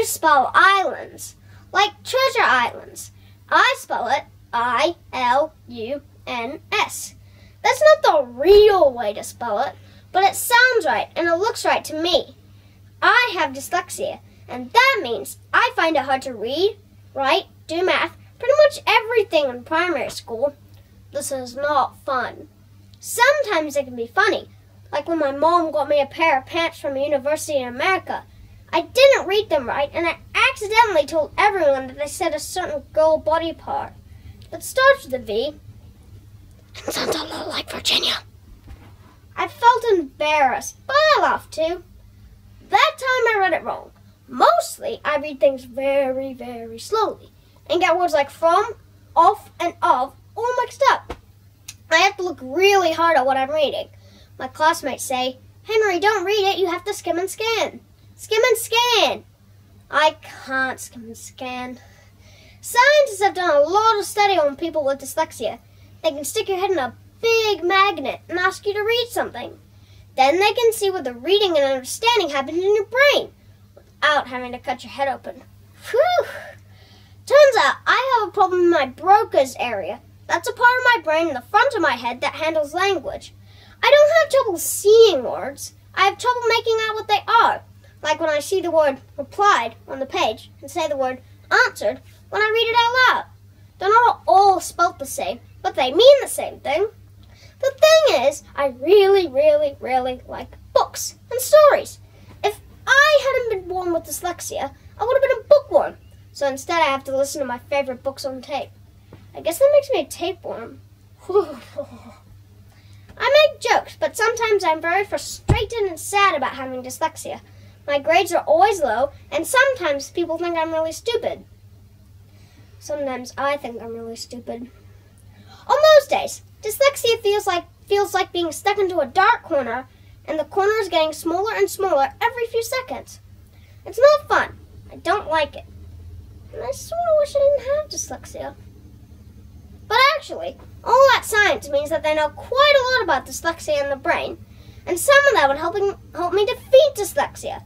you spell islands, like treasure islands. I spell it I-L-U-N-S. That's not the real way to spell it, but it sounds right and it looks right to me. I have dyslexia, and that means I find it hard to read, write, do math, pretty much everything in primary school. This is not fun. Sometimes it can be funny, like when my mom got me a pair of pants from a university in America. I didn't read them right, and I accidentally told everyone that they said a certain girl body part that starts with a V and sounds a lot like Virginia. I felt embarrassed, but I laughed too. That time I read it wrong. Mostly, I read things very, very slowly and get words like from, off, and of all mixed up. I have to look really hard at what I'm reading. My classmates say, "Henry, don't read it, you have to skim and scan." Skim and scan. I can't skim and scan. Scientists have done a lot of study on people with dyslexia. They can stick your head in a big magnet and ask you to read something. Then they can see what the reading and understanding happens in your brain without having to cut your head open. Whew! Turns out I have a problem in my Broca's area. That's a part of my brain in the front of my head that handles language. I don't have trouble seeing words. I have trouble making out what they are. Like when I see the word replied on the page and say the word answered when I read it out loud. They're not all spelt the same, but they mean the same thing. The thing is, I really, really, really like books and stories. If I hadn't been born with dyslexia, I would have been a bookworm. So instead I have to listen to my favorite books on tape. I guess that makes me a tapeworm. I make jokes, but sometimes I'm very frustrated and sad about having dyslexia. My grades are always low, and sometimes people think I'm really stupid. Sometimes I think I'm really stupid. On those days, dyslexia feels like being stuck into a dark corner, and the corner is getting smaller and smaller every few seconds. It's not fun. I don't like it. And I sort of wish I didn't have dyslexia. But actually, all that science means that they know quite a lot about dyslexia in the brain, and some of that would help me defeat dyslexia.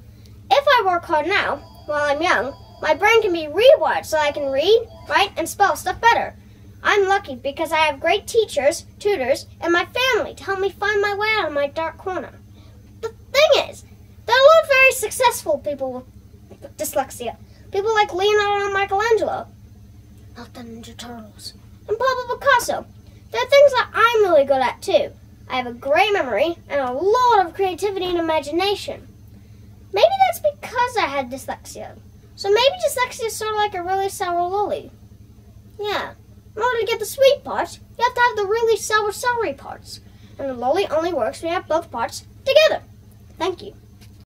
If I work hard now, while I'm young, my brain can be rewired so I can read, write, and spell stuff better. I'm lucky because I have great teachers, tutors, and my family to help me find my way out of my dark corner. The thing is, there are a lot of very successful people with dyslexia. People like Leonardo and Michelangelo, not the Ninja Turtles, and Pablo Picasso. There are things that I'm really good at too. I have a great memory and a lot of creativity and imagination. Maybe that's because I had dyslexia. So maybe dyslexia is sort of like a really sour lolly. Yeah, in order to get the sweet parts, you have to have the really sour, soury parts. And the lolly only works when you have both parts together. Thank you.